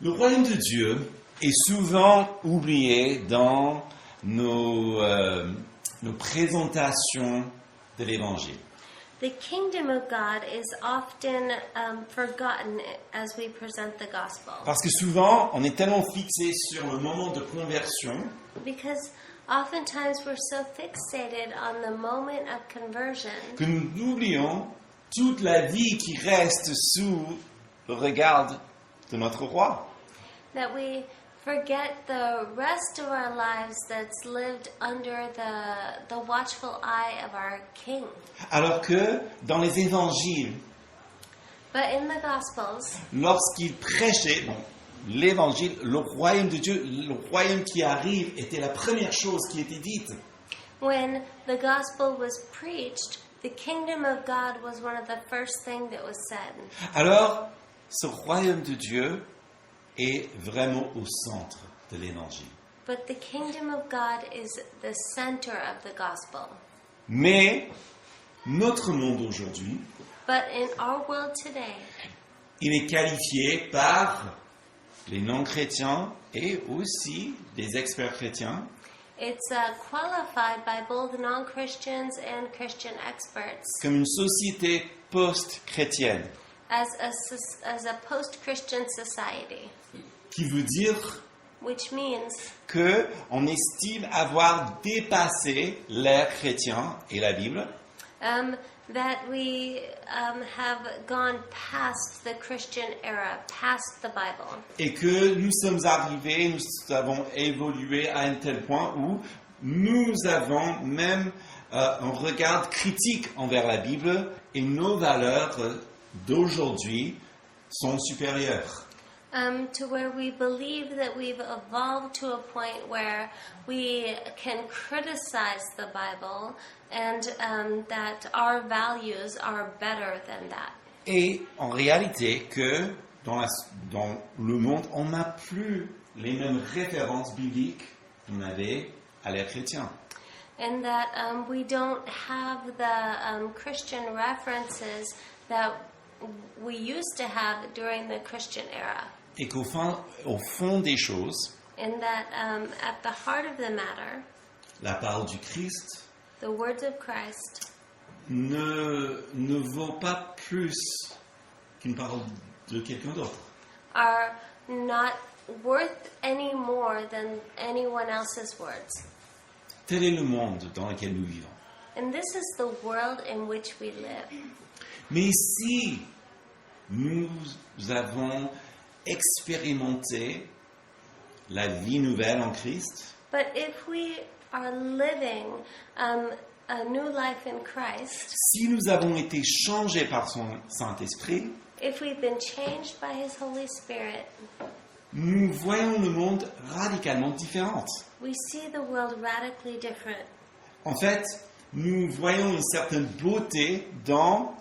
Le royaume de Dieu est souvent oublié dans nos présentations de l'Évangile. The kingdom of God is often forgotten as we present the gospel. Parce que souvent, on est tellement fixé sur le moment de conversion Because oftentimes we're so fixated on the moment of conversion que nous oublions toute la vie qui reste sous le regard de notre roi. that we forget the rest of our lives that's lived under the watchful eye of our King. Alors que dans les évangiles, But in the Gospels, lorsqu'il prêchait, l'évangile, le royaume de Dieu, le royaume qui arrive, était la première chose qui était dite. when the gospel was preached, the kingdom of God was one of the first things that was said. Alors, ce royaume de Dieu est vraiment au centre de l'évangile. But the kingdom of God is the center of the gospel. Mais notre monde aujourd'hui, But in our world today, il est qualifié par les non-chrétiens et aussi des experts chrétiens it's qualified by both non-Christians and Christian experts comme une société post-chrétienne, as a post-Christian society, qui veut dire which means que on estime avoir dépassé l'ère chrétien et la Bible, that we have gone past the Christian era, past the Bible. et que nous sommes arrivés, nous avons évolué à un tel point où nous avons même un regard critique envers la Bible et nos valeurs d'aujourd'hui sont supérieures. To where we believe that we've evolved to a point where we can criticize the Bible and that our values are better than that. Et en réalité que dans le monde, on n'a plus les mêmes références bibliques qu'on avait à l'ère chrétienne. And that we don't have the Christian references that we used to have during the Christian era. Et qu'au fond des choses, And that at the heart of the matter, la parole du Christ the words of Christ ne vaut pas plus qu'une parole de quelqu'un d'autre. are not worth any more than anyone else's words. Tel est le monde dans lequel nous vivons. And this is the world in which we live. Mais si nous avons expérimenté la vie nouvelle en Christ, But if we are living a new life in Christ, si nous avons été changés par son Saint-Esprit, if we've been changed by His Holy Spirit, nous voyons le monde radicalement différent. we see the world radically different. En fait, nous voyons une certaine beauté dans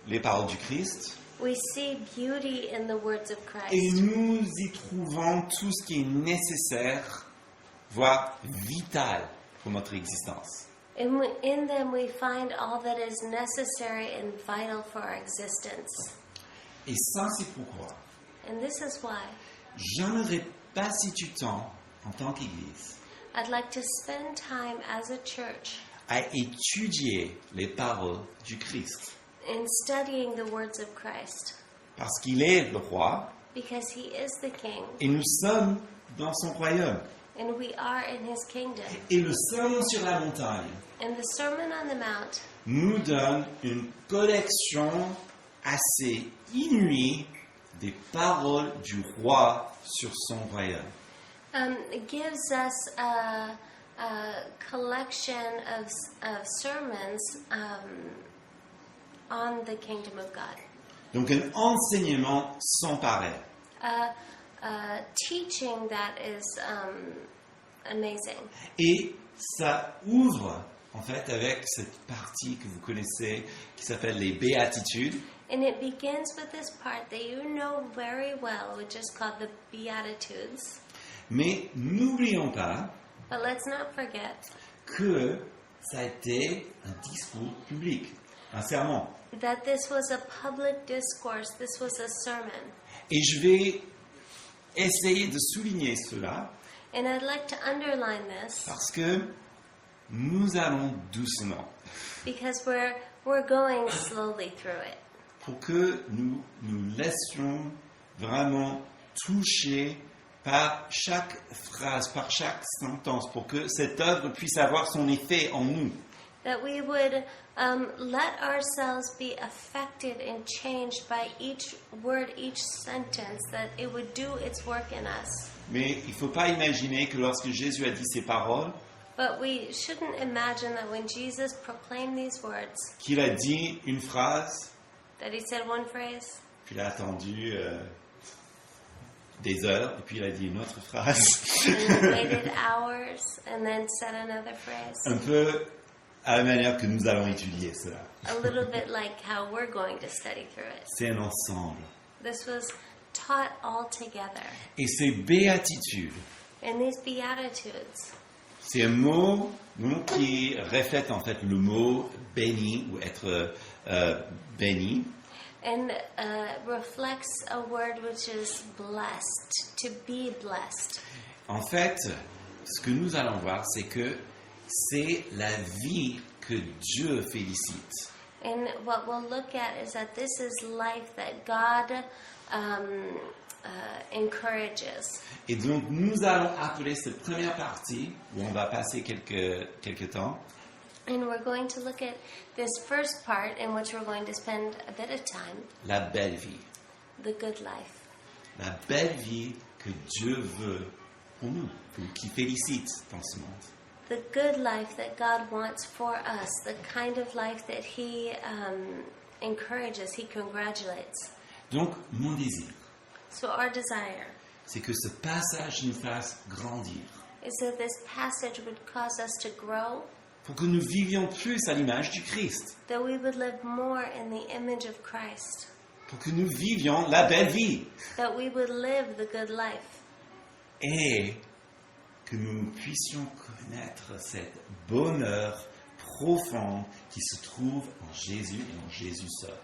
les paroles du Christ We see beauty in the words of et Christ. nous y trouvons tout ce qui est nécessaire, voire vital pour notre existence. And in them we find all that is necessary and vital for our existence. Et ça, c'est pourquoi And this is why j'aimerais passer du temps en tant qu'Église I'd like to spend time as a church à étudier les paroles du Christ. in studying the words of Christ, Parce qu'il est le roi because He is the King et nous sommes dans son royaume. and we are in His kingdom. Et le sermon sur la montagne And the Sermon on the Mount nous donne une collection assez inouïe des paroles du roi sur son royaume. gives us a collection of sermons on the kingdom of God. Donc un enseignement sans pareil. Teaching that is amazing. Et ça ouvre en fait avec cette partie que vous connaissez qui s'appelle les béatitudes. And it begins with this part that you know very well, which is called the Beatitudes. Mais n'oublions pas But let's not forget que ça a été un discours public, un sermon. that this was a public discourse, this was a sermon. Et je vais essayer de souligner cela And I'd like to underline this parce que nous allons doucement because we're going slowly through it. pour que nous nous laissions vraiment toucher par chaque phrase, par chaque sentence, pour que cette œuvre puisse avoir son effet en nous. That we would let ourselves be affected and changed by each word, each sentence, that it would do its work in us. Mais il ne faut pas imaginer que lorsque Jésus a dit ces paroles, But we shouldn't imagine that when Jesus proclaimed these words, qu'il a dit une phrase, that he said one phrase, puis il a attendu des heures, et puis il a dit une autre phrase. and waited hours, and then said another phrase. Un peu à la manière que nous allons étudier cela. A little bit like how we're going to study through it. C'est un ensemble. This was taught all together. Et ces béatitudes, And these Beatitudes, c'est un mot qui reflète en fait le mot béni ou être béni. and reflects a word which is blessed, to be blessed. En fait, ce que nous allons voir, c'est que c'est la vie que Dieu félicite. And what we'll look at is that this is life that God encourages. Et donc, nous allons appeler cette première partie, où on va passer quelques temps, And we're going to look at this first part in which we're going to spend a bit of time, la belle vie. the good life. La belle vie que Dieu veut pour nous, ou qui félicite dans ce monde. The good life that God wants for us, the kind of life that He encourages, He congratulates. Donc, mon désir, So our desire c'est que ce passage nous fasse grandir, is that this passage would cause us to grow, pour que nous vivions plus à l'image du Christ, that we would live more in the image of Christ, pour que nous vivions la belle vie, that we would live the good life, et que nous puissions connaître cet bonheur profond qui se trouve en Jésus et en Jésus seul.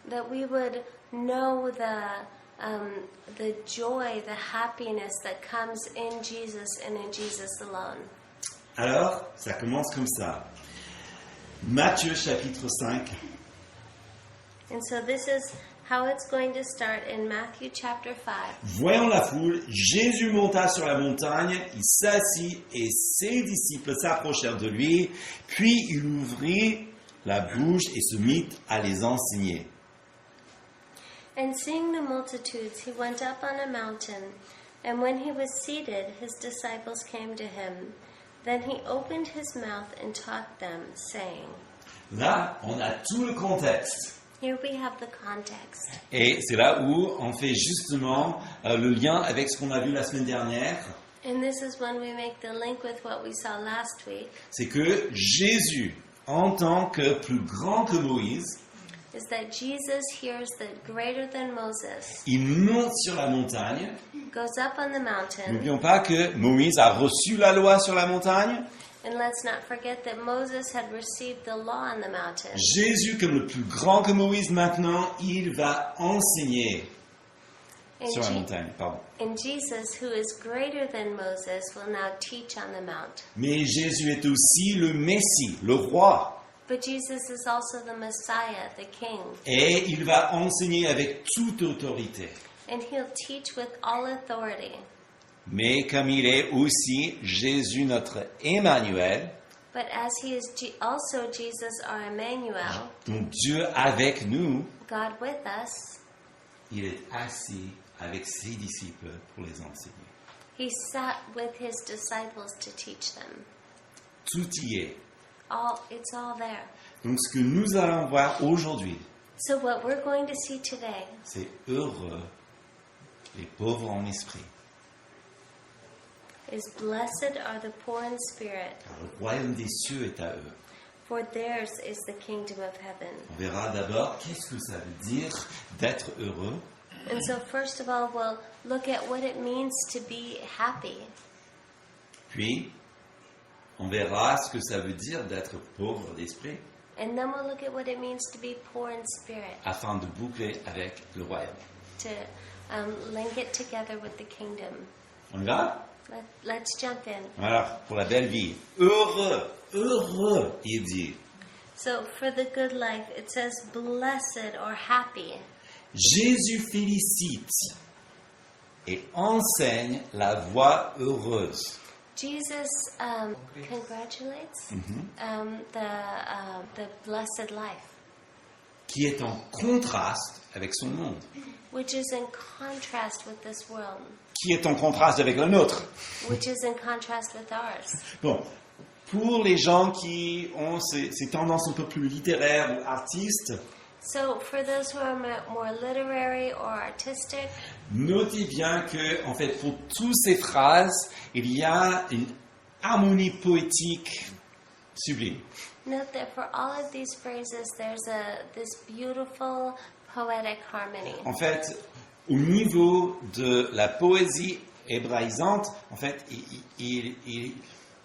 that we would know the joy, the happiness that comes in Jesus and in Jesus alone. Alors, ça commence comme ça. Matthieu chapitre 5, And so this is how it's going to start in Matthew chapter 5. voyant la foule, Jésus monta sur la montagne, il s'assit et ses disciples s'approchèrent de lui, puis il ouvrit la bouche et se mit à les enseigner. And seeing the multitudes, he went up on a mountain, and when he was seated, his disciples came to him. Then he opened his mouth and taught them, saying, Là, on a tout le contexte. Here we have the context. Et c'est là où on fait justement le lien avec ce qu'on a vu la semaine dernière. And this is when we make the link with what we saw last week, C'est que Jésus, en tant que plus grand que Moïse, is that Jesus hears that greater than Moses, il monte sur la montagne. goes up on the mountain, N'oublions pas que Moïse a reçu la loi sur la montagne. and let's not forget that Moses had received the law on the mountain. Jésus, comme le plus grand que Moïse maintenant, il va enseigner And, sur la Je- montagne. Pardon. and Jesus, who is greater than Moses, will now teach on the mount. Mais Jésus est aussi le Messie, le roi. But Jesus is also the Messiah, the King, Et il va enseigner avec toute autorité. and he'll teach with all authority. Mais comme il est aussi Jésus notre Emmanuel, But as he is also Jesus, our Emmanuel, donc Dieu avec nous, God with us, il est assis avec ses disciples pour les enseigner. he sat with his disciples to teach them. Tout y est. It's all there. Donc ce que nous allons voir aujourd'hui, So what we're going to see today c'est heureux les pauvres en esprit, is blessed are the poor in spirit, car le royaume des cieux est à eux. for theirs is the kingdom of heaven. On verra d'abord qu'est-ce que ça veut dire d'être heureux, And so first of all, we'll look at what it means to be happy. puis on verra ce que ça veut dire d'être pauvre d'esprit, And then we'll look at what it means to be poor in spirit, afin de boucler avec le royaume. to link it together with the kingdom. On y va? Let's jump in. Alors, pour la belle vie. Heureux, heureux, il dit. So for the good life, it says blessed or happy. Jésus félicite et enseigne la voie heureuse. Jesus congratulates the blessed life, Qui est en contraste avec son monde. which is in contrast with this world, Qui est en contraste avec le nôtre. which is in contrast with ours. Bon, pour les gens qui ont ces tendances un peu plus littéraires ou artistes, So for those who are more literary or artistic, notez bien que, en fait, pour toutes ces phrases, il y a une harmonie poétique sublime. note that for all of these phrases, there's this beautiful poetic harmony. En fait, au niveau de la poésie hébraïsante, en fait,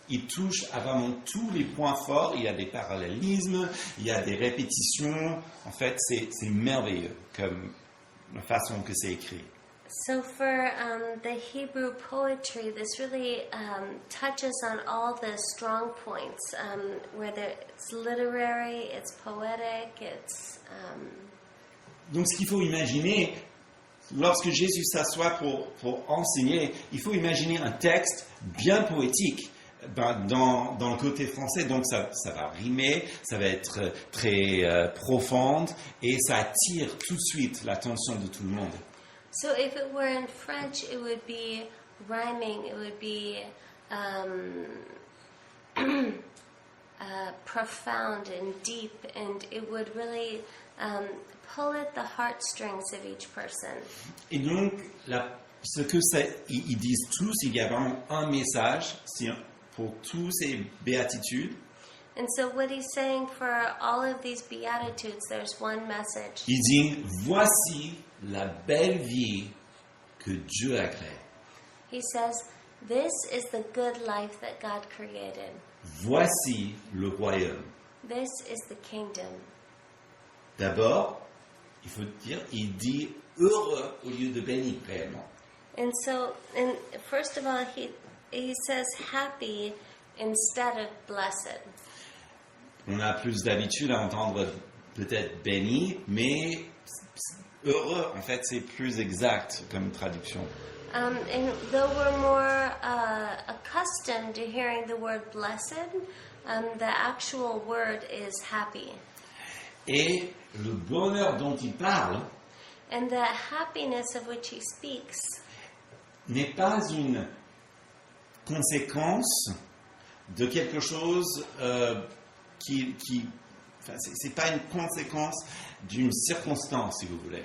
il touche à vraiment tous les points forts. Il y a des parallélismes, il y a des répétitions. En fait, c'est merveilleux comme la façon que c'est écrit. So for the Hebrew poetry, this really touches on all the strong points, whether it's literary, it's poetic, it's... Donc, ce qu'il faut imaginer, lorsque Jésus s'assoit pour enseigner, il faut imaginer un texte bien poétique. Dans le côté français, donc ça va rimer, ça va être très profonde et ça attire tout de suite l'attention de tout le monde. So if it were in French, it would be rhyming, it would be profound and deep, and it would really pull at the heartstrings of each person. Et donc, ce que ils disent tous, il y a vraiment un message pour tous ces béatitudes. And so what he's saying for all of these Beatitudes, there's one message. Il dit, voici la belle vie que Dieu a créée. He says, this is the good life that God created. Voici le royaume. This is the kingdom. D'abord, il faut dire, il dit heureux au lieu de béni réellement. And so, first of all, he says happy instead of blessed. On a plus d'habitude à entendre peut-être béni, mais heureux, en fait, c'est plus exact comme traduction. And though we're more accustomed to hearing the word blessed, the actual word is happy. Et le bonheur dont il parle And the happiness of which he speaks n'est pas une conséquence de quelque chose c'est pas une conséquence d'une circonstance, si vous voulez.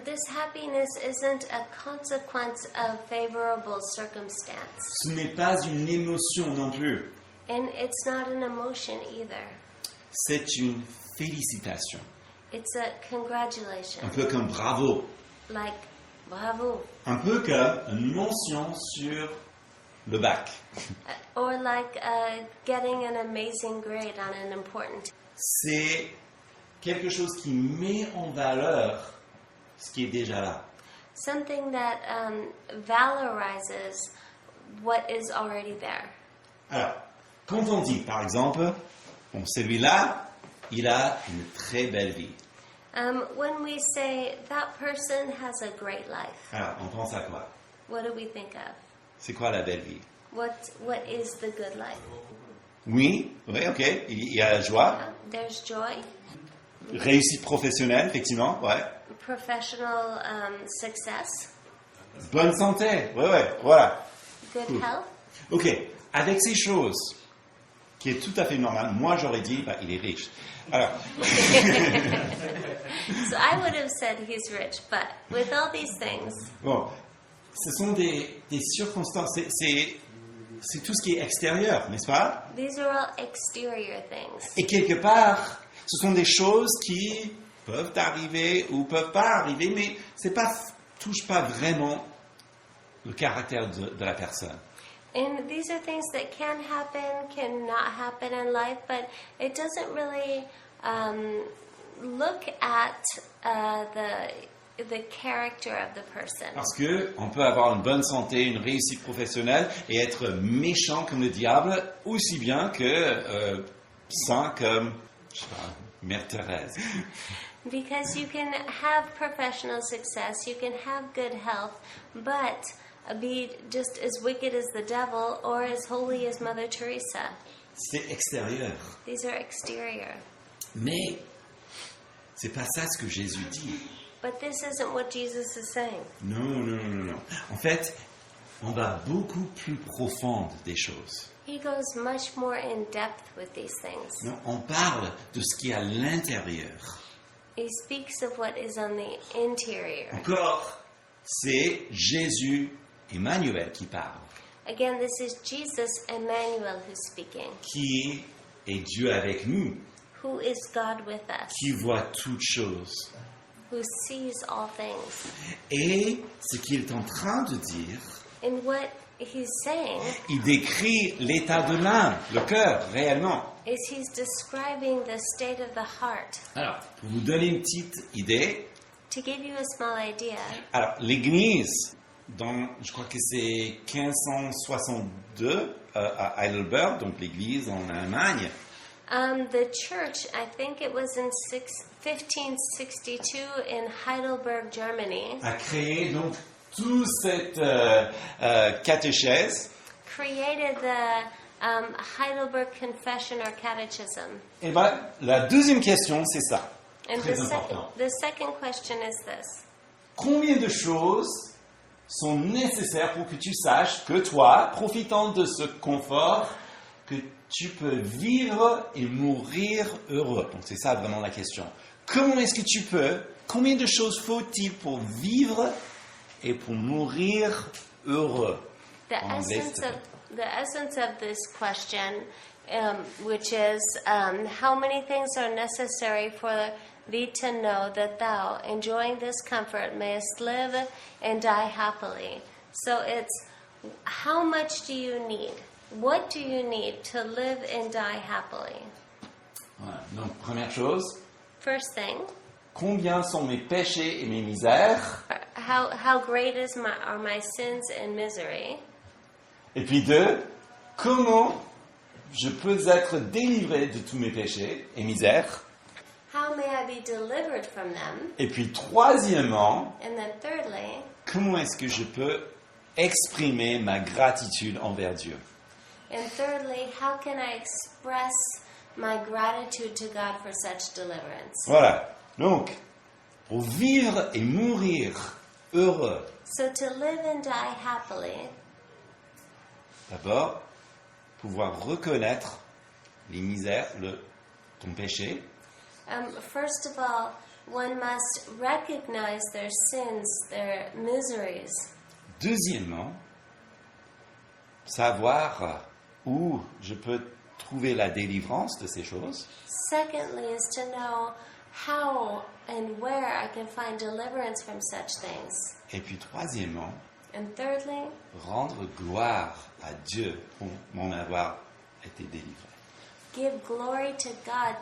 This happiness isn't a consequence of favorable circumstance. Ce n'est pas une émotion non plus. And it's not an emotion either. C'est une félicitation. It's a congratulation. Un peu comme bravo. Like, bravo. Un peu comme une mention sur le bac. Or like getting an amazing grade on an important... C'est quelque chose qui met en valeur ce qui est déjà là. Something that valorizes what is already there. Alors, quand on dit, par exemple, bon, celui-là, il a une très belle vie. When we say, that person has a great life, Alors, on pense à quoi? what do we think of? C'est quoi la belle vie? What is the good life? Oui, ok, il y a la joie, There's joy, réussite professionnelle, effectivement, ouais. professional success, Bonne santé, ouais, voilà. good Cool. health. Ok, avec ces choses, qui est tout à fait normal, moi j'aurais dit, il est riche. Alors, So I would have said he's rich, but with all these things, bon, ce sont des circonstances, c'est tout ce qui est extérieur, n'est-ce pas? these are all exterior things. Et quelque part, ce sont des choses qui peuvent arriver ou peuvent pas arriver, mais touche pas vraiment le caractère de la personne. And these are things that can happen, can not happen in life, but it doesn't really look at the character of the person. Parce que on peut avoir une bonne santé, une réussite professionnelle et être méchant comme le diable, aussi bien que saint comme, je sais pas, Mère Thérèse. Because you can have professional success, you can have good health, but be just as wicked as the devil or as holy as Mother Teresa. C'est extérieur. These are exterior. Mais c'est pas ça ce que Jésus dit. But this isn't what Jesus is saying. Non. En fait, on va beaucoup plus profond des choses. He goes much more in depth with these things. Non, on parle de ce qui est à l'intérieur. He speaks of what is on the interior. Encore, c'est Jésus, Emmanuel qui parle, Again, this is Jesus, Emmanuel, who's speaking, qui est Dieu avec nous, who is God with us, qui voit toutes choses. who sees all things. Et ce qu'il est en train de dire, And what he's saying il décrit l'état de l'âme, le cœur, réellement. is he's describing the state of the heart. Alors, pour vous donner une petite idée, To give you a small idea, alors l'Église, je crois que c'est 1562 à Heidelberg, donc l'Église en Allemagne, the church, I think it was in 1562 in Heidelberg, Germany, a créé donc toute cette catéchèse. created the Heidelberg Confession or Catechism. Et bien, la deuxième question, c'est ça. And Très important. the second question is this. Combien de choses sont nécessaires pour que tu saches que toi, profitant de ce confort, que tu peux vivre et mourir heureux? Donc c'est ça vraiment la question. Comment est-ce que tu peux, combien de choses faut-il pour vivre et pour mourir heureux? The En anglais, essence c'est of this question, which is how many things are necessary for thee to know that thou, enjoying this comfort, mayest live and die happily. So it's how much do you need? What do you need to live and die happily? Voilà. Donc première chose, First thing, combien sont mes péchés et mes misères? how great are my sins and misery? Et puis deux, comment je peux être délivré de tous mes péchés et misères? How may I be delivered from them? Et puis troisièmement, And then thirdly, comment est-ce que je peux exprimer ma gratitude envers Dieu? and thirdly, how can I express my gratitude to God for such deliverance? Voilà. Donc, pour vivre et mourir heureux, So to live and die happily, d'abord, pouvoir reconnaître les misères, ton péché, first of all, one must recognize their sins, their miseries. Deuxièmement, savoir où je peux trouver la délivrance de ces choses. Secondly, is to know how and where I can find deliverance from such things. Et puis troisièmement, And thirdly, rendre gloire à Dieu pour m'en avoir été délivré. give glory to God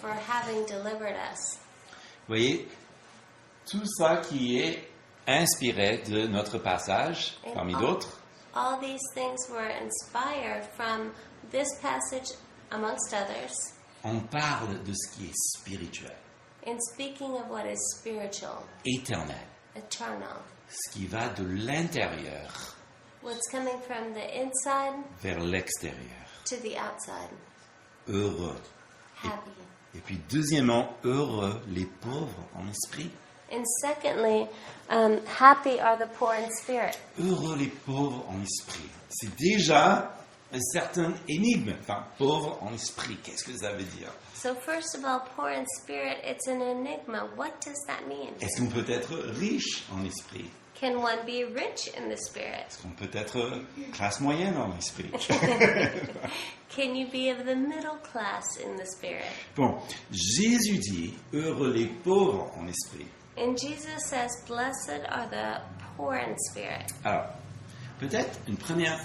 for having delivered us. Vous voyez, tout ça qui est inspiré de notre passage, parmi d'autres, All these things were inspired from this passage, amongst others, on parle de ce qui est spirituel, in speaking of what is spiritual, éternel, eternal, ce qui va de l'intérieur what's coming from the inside vers l'extérieur, to the outside, heureux. happy. Et puis deuxièmement, heureux les pauvres en esprit. And secondly, happy are the poor in spirit. Heureux les pauvres en esprit. C'est déjà un certain énigme. Enfin, pauvre en esprit, qu'est-ce que ça veut dire? So first of all, poor in spirit, it's an enigma. What does that mean? Est-ce qu'on peut être riche en esprit? Can one be rich in the spirit? Est-ce qu'on peut être classe moyenne en esprit? Can you be of the middle class in the spirit? Bon, Jésus dit, heureux les pauvres en esprit. And Jesus says, blessed are the poor in spirit. Alors, peut-être une première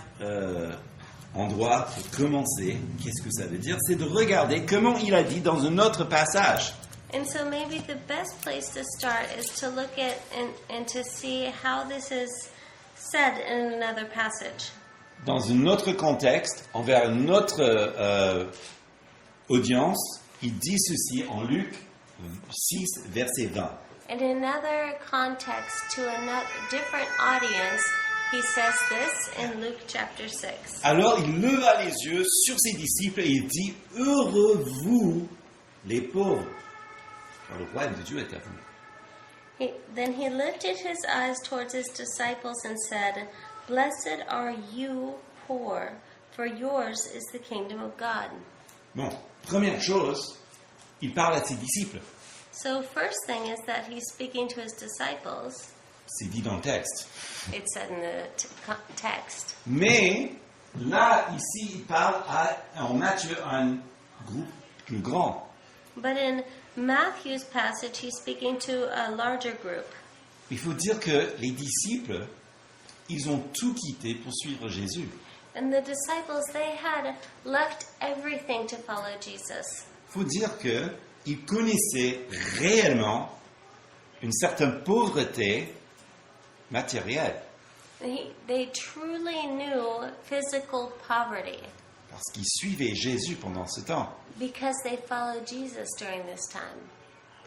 endroit pour commencer, qu'est-ce que ça veut dire? C'est de regarder comment il a dit dans un autre passage. And so maybe the best place to start is to look at and to see how this is said in another passage. Dans un autre contexte, envers une autre audience, il dit ceci en Luc 6, verset 20. In another context, to a different audience, he says this in Luke chapter 6. Alors il leva les yeux sur ses disciples et il dit « Heureux vous, les pauvres ». Car le royaume de Dieu est à vous. Then he lifted his eyes towards his disciples and said, Blessed are you poor, for yours is the kingdom of God. Bon, première chose, il parle à ses disciples. So first thing is that he's speaking to his disciples. C'est dit dans le texte. It's said in the text. Mais là, ici, il parle en Matthieu à un groupe plus grand. But in Matthew's passage, he's speaking to a larger group. Il faut dire que les disciples, ils ont tout quitté pour suivre Jésus. And the disciples, they had left everything to follow Jesus. Il faut dire qu'ils connaissaient réellement une certaine pauvreté matérielle. They truly knew physical poverty Parce qu'ils suivaient Jésus pendant ce temps. because they followed Jesus during this time.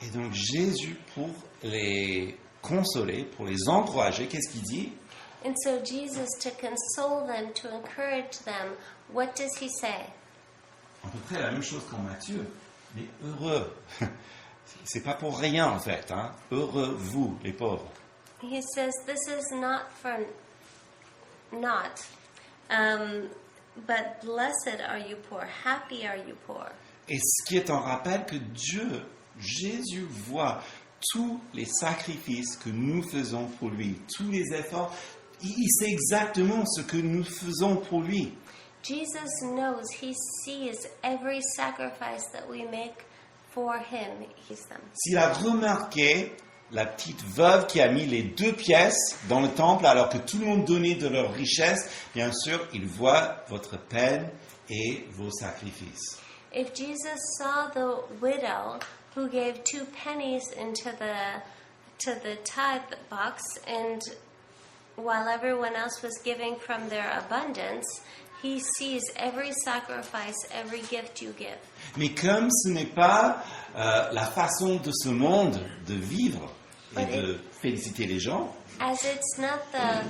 Et donc Jésus, pour les consoler, pour les encourager, qu'est-ce qu'il dit? And so Jesus, to console them, to encourage them, what does he say? À peu près la même chose qu'en Matthieu. Mais heureux. C'est pas pour rien en fait. Hein? Heureux vous, les pauvres. He says, this is not for naught, but blessed are you poor, happy are you poor. Et ce qui est en rappel que Dieu, Jésus voit tous les sacrifices que nous faisons pour lui, tous les efforts. Il sait exactement ce que nous faisons pour lui. Jesus knows, he sees every sacrifice that we make for him. S'il a remarqué la petite veuve qui a mis les 2 pièces dans le temple alors que tout le monde donnait de leur richesse, bien sûr, il voit votre peine et vos sacrifices. If Jesus saw the widow who gave 2 pennies into the tithe box, and while everyone else was giving from their abundance, he sees every sacrifice, every gift you give. Mais comme ce n'est pas la façon de ce monde de vivre et de féliciter les gens, As it's not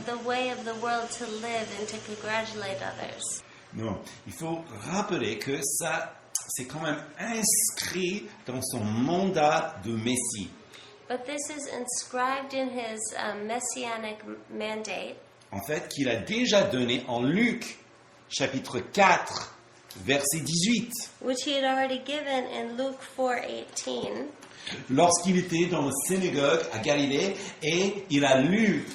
the way of the world to live and to congratulate others. non, il faut rappeler que ça, c'est quand même inscrit dans son mandat de Messie. But this is inscribed in his messianic mandate. En fait, qu'il a déjà donné en Luc, chapitre 4, verset 18. Which he had already given in Luke 4:18. Lorsqu'il était dans la synagogue à Galilée et il a lu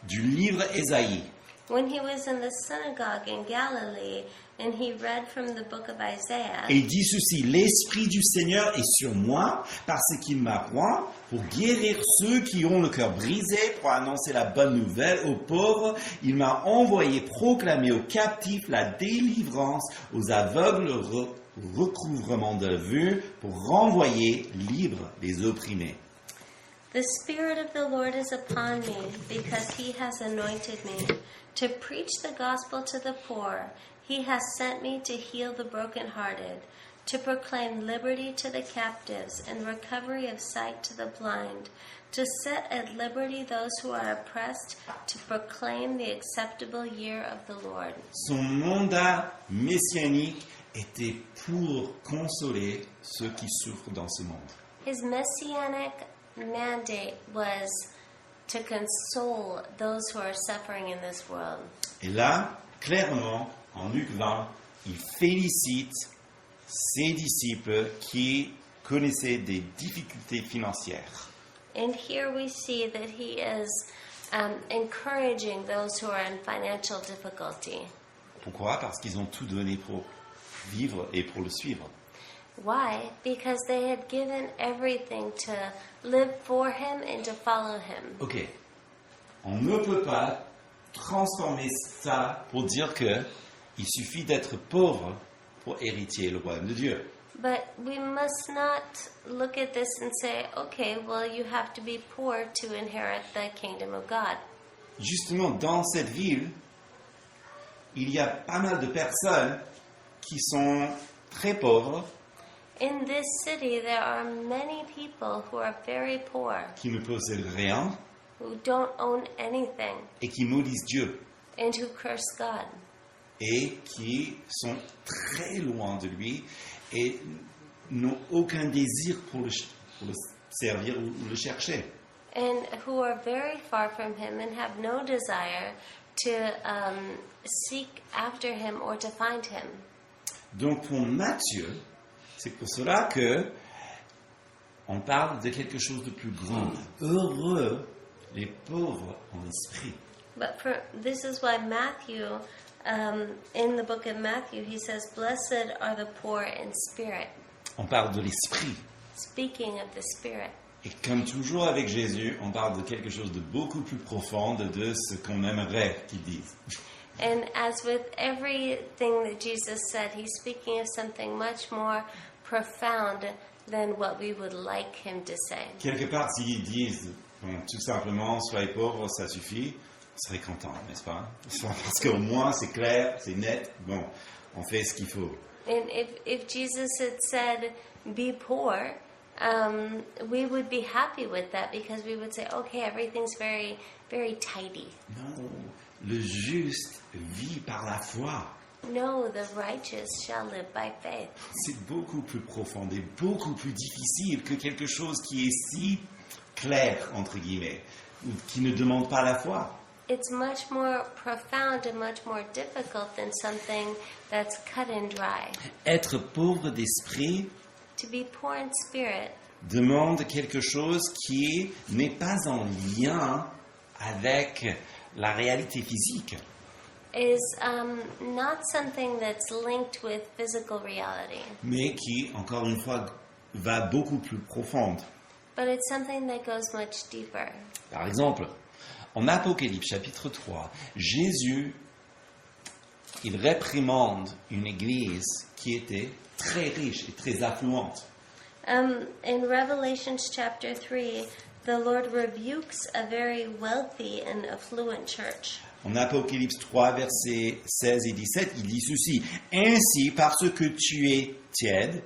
du livre Ésaïe. When he was in the synagogue in Galilee and he read from the book of Isaiah. Et il dit ceci: l'Esprit du Seigneur est sur moi parce qu'il m'a oint pour guérir ceux qui ont le cœur brisé, pour annoncer la bonne nouvelle aux pauvres. Il m'a envoyé proclamer aux captifs la délivrance, aux aveugles le recouvrement de la vue, pour renvoyer libres les opprimés. The Spirit of the Lord is upon me, because he has anointed me to preach the gospel to the poor. He has sent me to heal the brokenhearted, to proclaim liberty to the captives and recovery of sight to the blind, to set at liberty those who are oppressed, to proclaim the acceptable year of the Lord. Son mandat messianique était pour consoler ceux qui souffrent dans ce monde. His messianic mandate was to console those who are suffering in this world. Et là, clairement, en Luc 20, il félicite ses disciples qui connaissaient des difficultés financières. And here we see that he is encouraging those who are in financial difficulty. Pourquoi? Parce qu'ils ont tout donné pour vivre et pour le suivre. Why? Because they had given everything to live for him and to follow him. Ok, on ne peut pas transformer ça pour dire que il suffit d'être pauvre pour hériter le royaume de Dieu. But we must not look at this and say, okay, well, you have to be poor to inherit the kingdom of God. Justement, dans cette ville, il y a pas mal de personnes qui sont très pauvres, In this city, there are many people who are very poor, qui ne possèdent rien who don't own anything, et qui maudissent Dieu and who curse God. et qui sont très loin de lui et n'ont aucun désir pour le servir ou le chercher. And who are very far from him and have no desire to seek after him or to find him. Donc pour Matthieu, c'est pour cela que on parle de quelque chose de plus grand. Heureux les pauvres en esprit. But this is why Matthew, in the book of Matthew, he says, "Blessed are the poor in spirit." On parle de l'esprit. Speaking of the spirit. Et comme toujours avec Jésus, on parle de quelque chose de beaucoup plus profond de ce qu'on aimerait qu'il dise. And as with everything that Jesus said, he's speaking of something much more profound than what we would like him to say. Quelque part, s'ils disent bon, tout simplement, soyez pauvres, ça suffit, on serait content, n'est-ce pas? Parce qu'au moins, c'est clair, c'est net, bon, on fait ce qu'il faut. And if Jesus had said, be poor, we would be happy with that because we would say, okay, everything's very, very tidy. Non, le juste vit par la foi. No, the righteous shall live by faith. C'est beaucoup plus profond et beaucoup plus difficile que quelque chose qui est si clair, entre guillemets, ou qui ne demande pas la foi. It's much more profound and much more difficult than something that's cut and dry. Être pauvre d'esprit To be poor in spirit demande quelque chose qui n'est pas en lien avec la réalité physique. is not something that's linked with physical reality, Mais qui, encore une fois, va beaucoup plus profonde. but it's something that goes much deeper. Par exemple, en Apocalypse chapitre 3, Jésus, il réprimande une église qui était très riche et très affluente. In Revelations chapter 3, the Lord rebukes a very wealthy and affluent church. En Apocalypse 3, versets 16 et 17, il dit ceci. « Ainsi, parce que tu es tiède,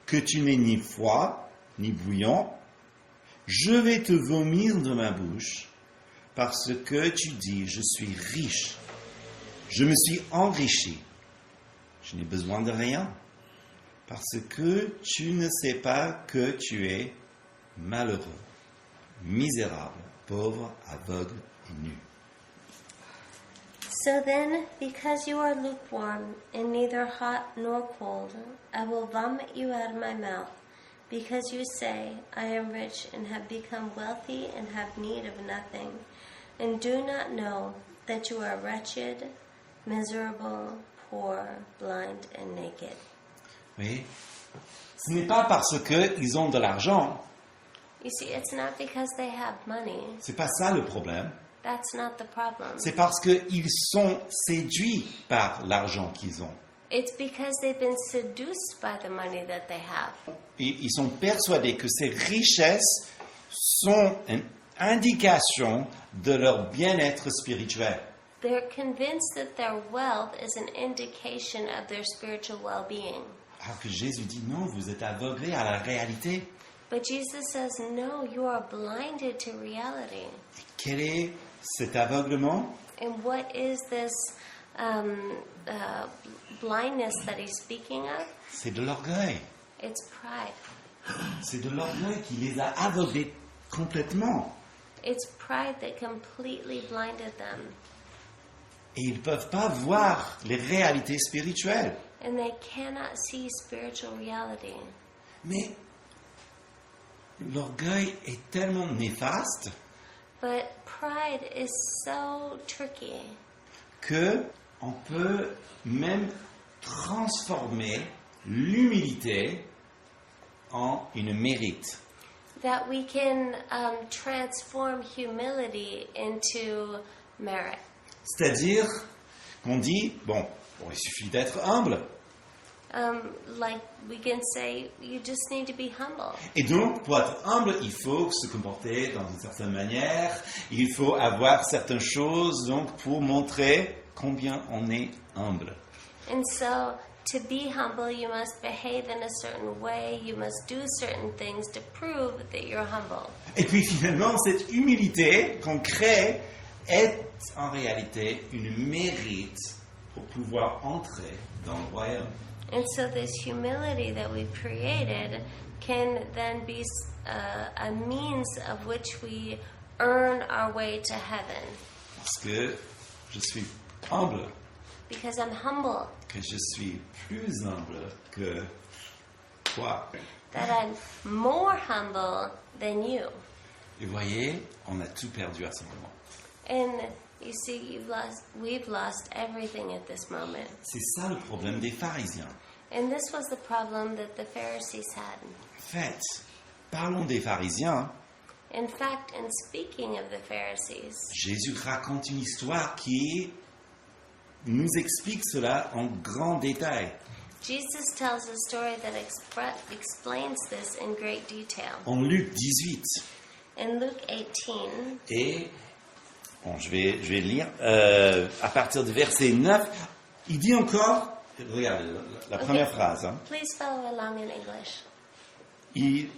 que tu n'es ni froid, ni bouillant, je vais te vomir de ma bouche, parce que tu dis, je suis riche, je me suis enrichi, je n'ai besoin de rien, parce que tu ne sais pas que tu es malheureux, misérable, pauvre, aveugle et nu. » So then, because you are lukewarm and neither hot nor cold, I will vomit you out of my mouth. Because you say, I am rich and have become wealthy and have need of nothing, and do not know that you are wretched, miserable, poor, blind, and naked. Oui. Ce n'est pas parce qu'ils ont de l'argent, You see, it's not because they have money. c'est pas ça le problème. That's not the problem. C'est parce qu'ils sont séduits par l'argent qu'ils ont. It's because they've been seduced by the money that they have. Et ils sont persuadés que ces richesses sont une indication de leur bien-être spirituel. They're convinced that their wealth is an indication of their spiritual well-being. Alors que Jésus dit non, vous êtes aveuglés à la réalité. But Jesus says, no, you are blinded to reality. Quel est cet aveuglement? And what is this blindness that he's speaking of? C'est de l'orgueil. It's pride. C'est de l'orgueil qui les a aveuglés complètement. It's pride that completely blinded them. Et ils ne peuvent pas voir les réalités spirituelles. And they cannot see spiritual reality. Mais l'orgueil est tellement néfaste But pride is so tricky que on peut même transformer l'humilité en une mérite. that we can transform humility into merit. C'est-à-dire qu'on dit, bon, il suffit d'être humble. Like we can say, you just need to be humble. Et donc, pour être humble, il faut se comporter dans une certaine manière, il faut avoir certaines choses, donc pour montrer combien on est humble. And so, to be humble, you must behave in a certain way, you must do certain things to prove that you're humble. Et puis finalement, cette humilité qu'on crée est en réalité une mérite pour pouvoir entrer dans le royaume. And so this humility that we've created can then be a means of which we earn our way to heaven. Parce que je suis humble, Because I'm humble, que je suis plus humble que toi. that I'm more humble than you. Et vous voyez, on a tout perdu à ce moment. And you see, we've lost everything at this moment. C'est ça le problème des pharisiens. And this was the problem that the Pharisees had. En fait, parlons des pharisiens. In fact, in speaking of the Pharisees, Jésus raconte une histoire qui nous explique cela en grand détail. Jesus tells a story that explains this in great detail. En Luc 18. In Luke 18, Et bon, je vais le lire. À partir du verset 9, il dit encore, regardez la première phrase, hein. please follow along in English. Il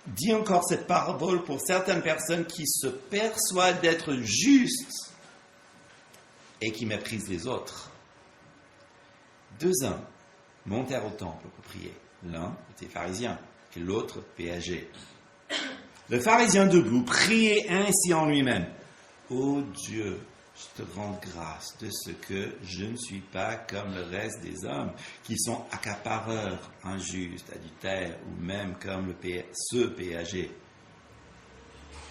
dit encore cette parabole pour certaines personnes qui se persuadent d'être justes et qui méprisent les autres. 2 hommes montèrent au temple pour prier. L'un était pharisien et l'autre péager. Le pharisien debout priait ainsi en lui-même. Ô Dieu, je te rends grâce de ce que je ne suis pas comme le reste des hommes qui sont accapareurs, injustes, adultères ou même comme ceux péagers.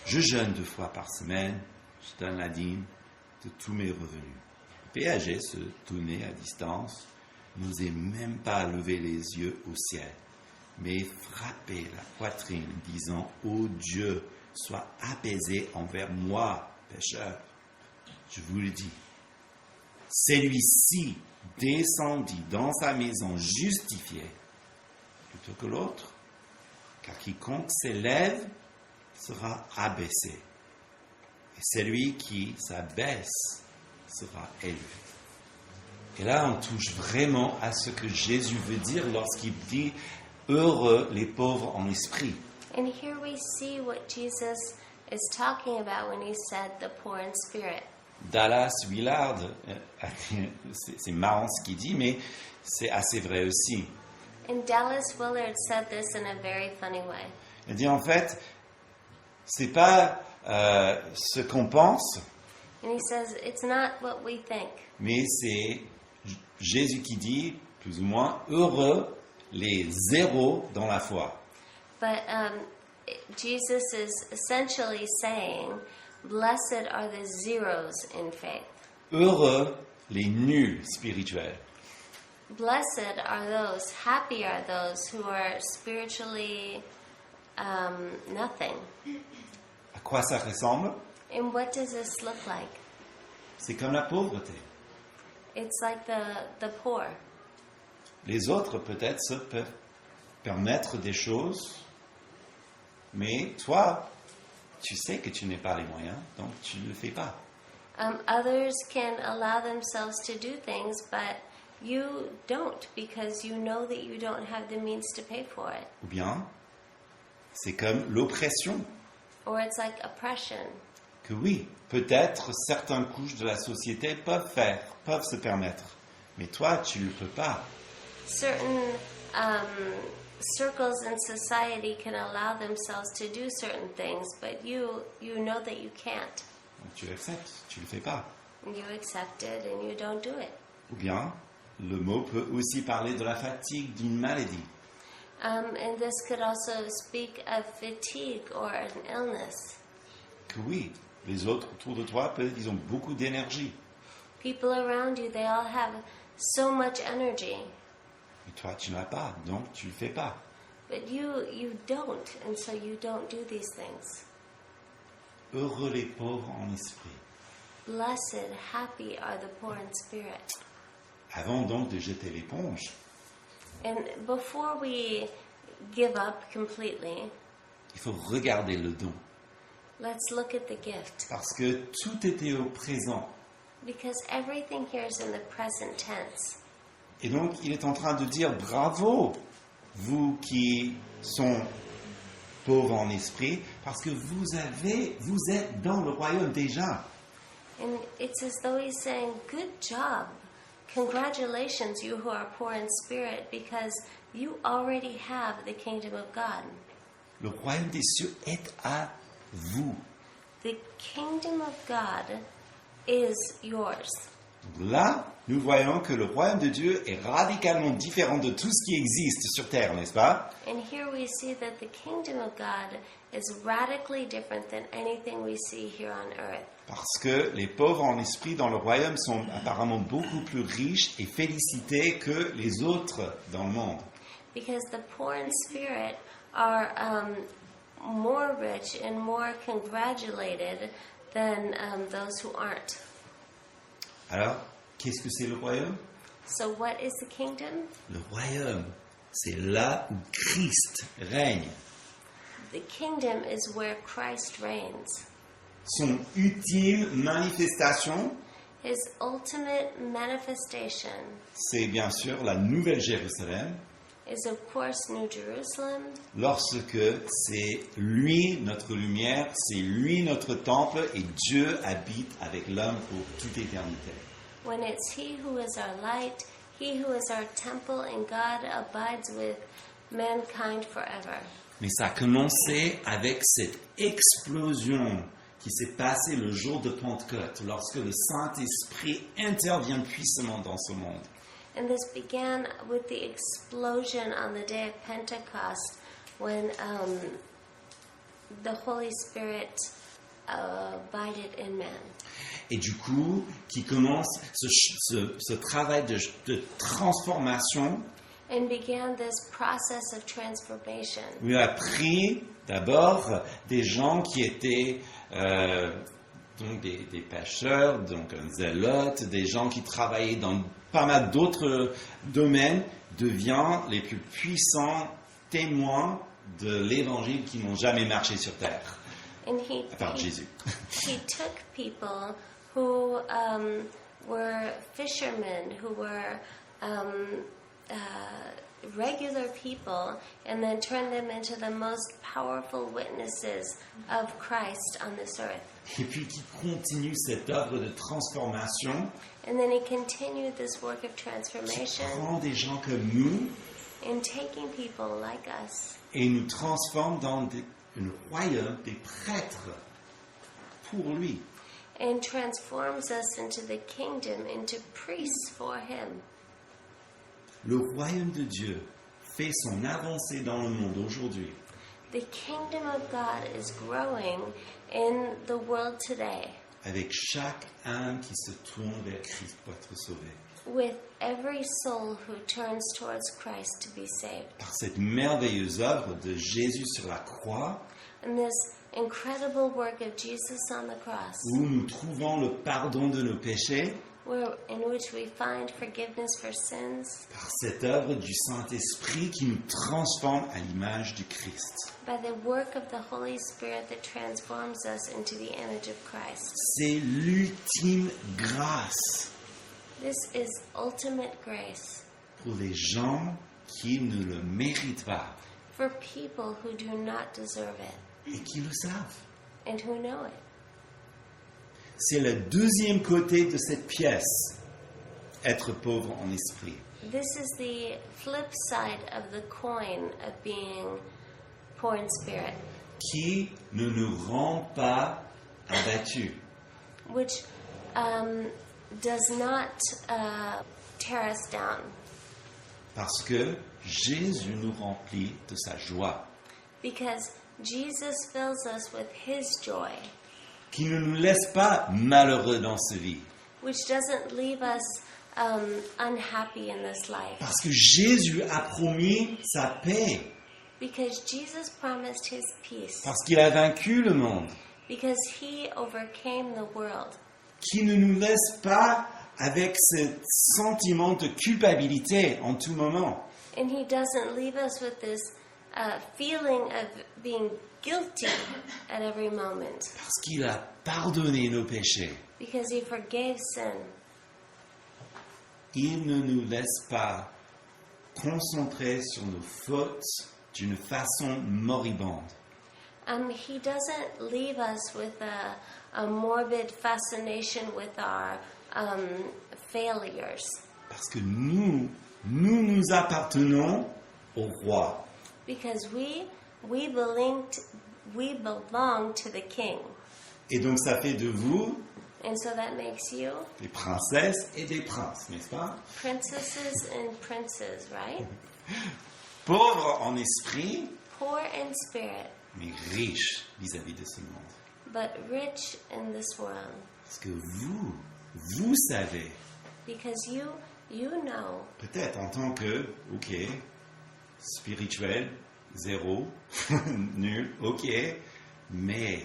Je jeûne 2 fois par semaine, je donne la dîme de tous mes revenus. Le péager se tenait à distance, n'osait même pas lever les yeux au ciel, mais frappait la poitrine, disant « Ô Dieu, sois apaisé envers moi, pécheur. » Je vous le dis, celui-ci descendit dans sa maison justifié plutôt que l'autre, car quiconque s'élève sera abaissé, et celui qui s'abaisse sera élevé. Et là, on touche vraiment à ce que Jésus veut dire lorsqu'il dit « Heureux les pauvres en esprit ». And here we see what Jesus is talking about when he said the poor in spirit. Dallas Willard, c'est marrant ce qu'il dit, mais c'est assez vrai aussi. And Dallas Willard said this in a very funny way. Il dit en fait, c'est pas ce qu'on pense, And he says, it's not what we think, mais c'est Jésus qui dit, plus ou moins, heureux les zéros dans la foi. but Jesus is essentially saying, blessed are the zeros in faith. Heureux les nuls spirituels. Blessed are those, happy are those who are spiritually nothing. À quoi ça ressemble? And what does this look like? C'est comme la pauvreté. It's like the poor. Les autres peut-être se peuvent permettre des choses, mais toi, tu sais que tu n'as pas les moyens, donc tu ne le fais pas. Others can allow themselves to do things, but you don't because you know that you don't have the means to pay for it. Ou bien, c'est comme l'oppression. Or it's like oppression. Que oui, peut-être certaines couches de la société peuvent se permettre, mais toi, tu ne le peux pas. Certain circles in society can allow themselves to do certain things, but you know that you can't. Donc tu l'acceptes, tu ne le fais pas. And you accept it and you don't do it. Ou bien, le mot peut aussi parler de la fatigue d'une maladie. And this could also speak of fatigue or an illness. Que oui, les autres autour de toi, ils ont beaucoup d'énergie. People around you, they all have so much energy, Et toi, tu n'as pas, donc tu ne le fais pas. but you don't, and so you don't do these things. Heureux les pauvres en esprit. Blessed, happy are the poor in spirit. Avant donc de jeter l'éponge, And before we give up completely, il faut regarder le don. let's look at the gift. Parce que tout était au présent. Because everything here is in the present tense. Et donc, il est en train de dire bravo, vous qui sont pauvres en esprit, parce que vous êtes dans le royaume déjà. And it's as though he's saying, good job. Congratulations, you who are poor in spirit, because you already have the kingdom of God. Le royaume des cieux est à vous. The kingdom of God is yours. Donc là, nous voyons que le royaume de Dieu est radicalement différent de tout ce qui existe sur terre, n'est-ce pas? And here we see that the kingdom of God is radically different than anything we see here on earth. Parce que les pauvres en esprit dans le royaume sont apparemment beaucoup plus riches et félicités que les autres dans le monde. Because the poor in spirit are more rich and more congratulated than those who aren't. Alors, qu'est-ce que c'est le royaume? So what is the kingdom? Le royaume, c'est là où Christ règne. The kingdom is where Christ reigns. Son ultime manifestation, His ultimate manifestation c'est bien sûr la Nouvelle Jérusalem, is of course New Jerusalem, lorsque c'est lui notre lumière, c'est lui notre temple et Dieu habite avec l'homme pour toute éternité. when it's He who is our light, He who is our temple, and God abides with mankind forever. Mais ça a commencé avec cette explosion qui s'est passée le jour de Pentecôte, lorsque le Saint-Esprit intervient puissamment dans ce monde. And this began with the explosion on the day of Pentecost when the Holy Spirit abided in man. Et du coup, qui commence ce travail de transformation, And began this process of transformation. où il a pris d'abord des gens qui étaient donc des pêcheurs, donc un zélote, des gens qui travaillaient dans pas mal d'autres domaines, devient les plus puissants témoins de l'évangile qui n'ont jamais marché sur terre, And à part Jésus. he took people who were fishermen, who were regular people, and then turned them into the most powerful witnesses of Christ on this earth. Et puis qui continue cette œuvre de transformation, And then he continued this work of qui transformation prend des gens comme nous in taking people like us et nous transforme dans un royaume des prêtres pour lui. and transforms us into the kingdom, into priests for him. Le royaume de Dieu fait son avancée dans le monde aujourd'hui The kingdom of God is growing in the world today avec chaque âme qui se tourne vers Christ pour être sauvé. with every soul who turns towards Christ to be saved. Par cette merveilleuse œuvre de Jésus sur la croix, And this incredible work of Jesus on the cross, où nous trouvons le pardon de nos péchés, in which we find forgiveness for sins, par cette œuvre du Saint-Esprit qui nous transforme à l'image du Christ. by the work of the Holy Spirit that transforms us into the image of Christ. C'est l'ultime grâce This is ultimate grace pour les gens qui ne le méritent pas for people who do not deserve it et qui le savent. and who know it. C'est le deuxième côté de cette pièce, être pauvre en esprit. This is the flip side of the coin of being poor in spirit, Qui ne nous rend pas abattus. which does not tear us down, Parce que Jésus nous remplit de sa joie. because Jesus fills us with His joy, Qui ne nous laisse pas malheureux dans ce vie. which doesn't leave us unhappy in this life, Parce que Jésus a promis sa paix. because Jesus promised His peace, Parce qu'il a vaincu le monde. because He overcame the world, Qui ne nous laisse pas avec ce sentiment de culpabilité en tout moment. And he doesn't leave us with this feeling of being guilty at every moment. Parce qu'il a pardonné nos péchés. Because he forgave sin. Il ne nous laisse pas concentrer sur nos fautes d'une façon moribonde. He doesn't leave us with a morbid fascination with our failures. Parce que nous appartenons au roi. Because we belong to the King. Et donc ça fait de vous And so that makes you des princesses et des princes, n'est-ce pas? princesses and princes, right? Pauvres en esprit, Poor in spirit, mais riches vis-à-vis de ce monde. but rich in this world. Parce que vous savez, Because you know, peut-être en tant que, spirituel, zéro, nul, mais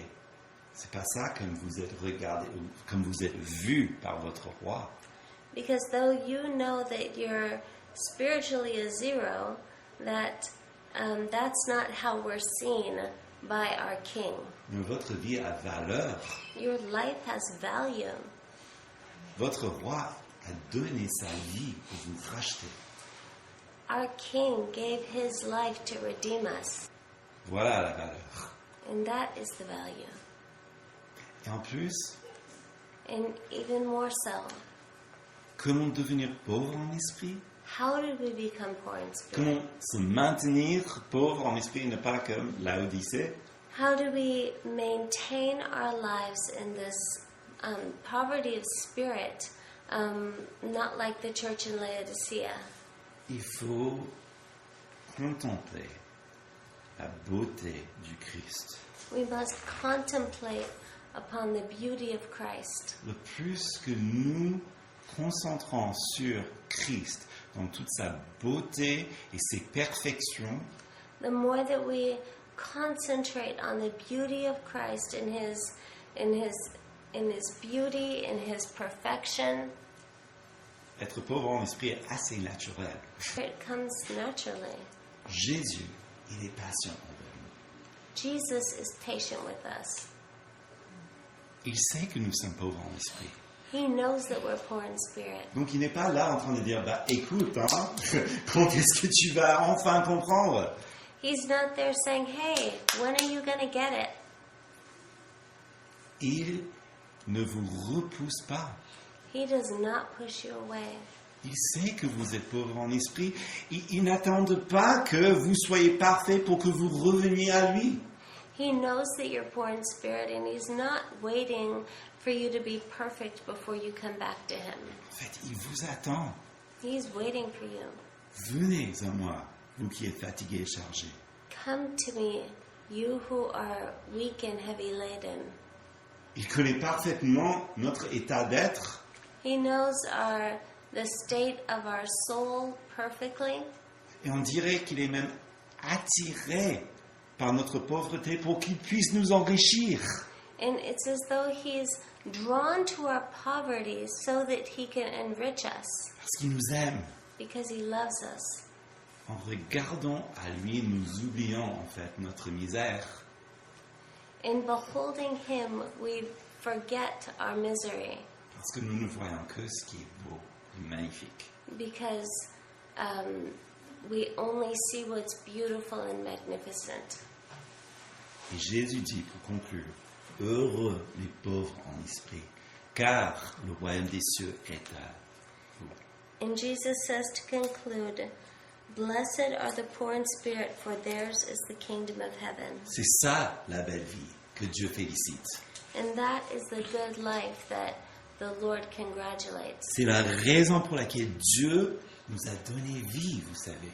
c'est pas ça comme vous êtes regardé, comme vous êtes vu par votre roi. because though you know that you're spiritually a zero, that's not how we're seen by our King. Mais votre vie a valeur. Your life has value. Votre roi a donné sa vie pour vous racheter. Our King gave his life to redeem us, Voilà la valeur. and that is the value. Et en plus, And even more so, comment devenir pauvre en esprit? how did we become poor in spirit? Comment se maintenir pauvre en esprit et ne pas comme Laodicée? How do we maintain our lives in this poverty of spirit, not like the church in Laodicea? Il faut contempler la beauté du Christ. We must contemplate upon the beauty of Christ. Le plus que nous concentrons sur Christ dans toute sa beauté et ses perfections, The more that we concentrate on the beauty of Christ in his beauty, in his perfection, être pauvre en esprit est assez naturel. it comes naturally. Jésus, il est patient envers nous. Jesus is patient with us. Il sait que nous sommes pauvres en esprit. He knows that we're poor in spirit. Donc il n'est pas là en train de dire, écoute, quand est-ce que tu vas enfin comprendre? He's not there saying, hey, when are you going to get it? Il ne vous repousse pas. He does not push you away. Il sait que vous êtes pauvre en esprit. Il n'attend pas que vous soyez parfait pour que vous reveniez à lui. He knows that you're poor in spirit, and he's not waiting for you to be perfect before you come back to him. En fait, il vous attend. He's waiting for you. Venez à moi, vous qui êtes fatigués et chargés. Come to me, you who are weak and heavy laden. Il connaît parfaitement notre état d'être. He knows the state of our soul perfectly. Et on dirait qu'il est même attiré par notre pauvreté pour qu'il puisse nous enrichir. And it's as though he's drawn to our poverty so that he can enrich us, Parce qu'il nous aime. because he loves us. En regardant à lui, nous oublions en fait notre misère. In beholding him, we forget our misery, Parce que nous ne voyons que ce qui est beau et magnifique. because we only see what's beautiful and magnificent. Et Jésus dit, pour conclure, heureux les pauvres en esprit, car le royaume des cieux est à vous. And Jesus says to conclude, blessed are the poor in spirit, for theirs is the kingdom of heaven. C'est ça la belle vie que Dieu félicite. And that is the good life that the Lord congratulates. C'est la raison pour laquelle Dieu nous a donné vie, vous savez.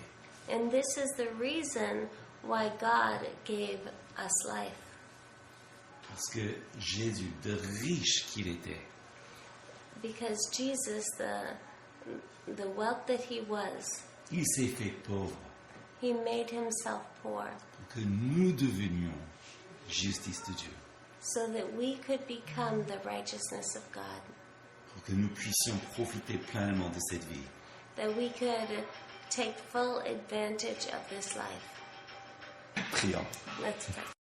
And this is the reason why God gave us life. Parce que Jésus, de riche qu'il était, Because Jesus, the wealth that he was, il s'est fait pauvre he made himself poor pour que nous devenions justice de Dieu, so that we could become the righteousness of God, pour que nous puissions profiter pleinement de cette vie. that we could take full advantage of this life. Prions. Let's pray.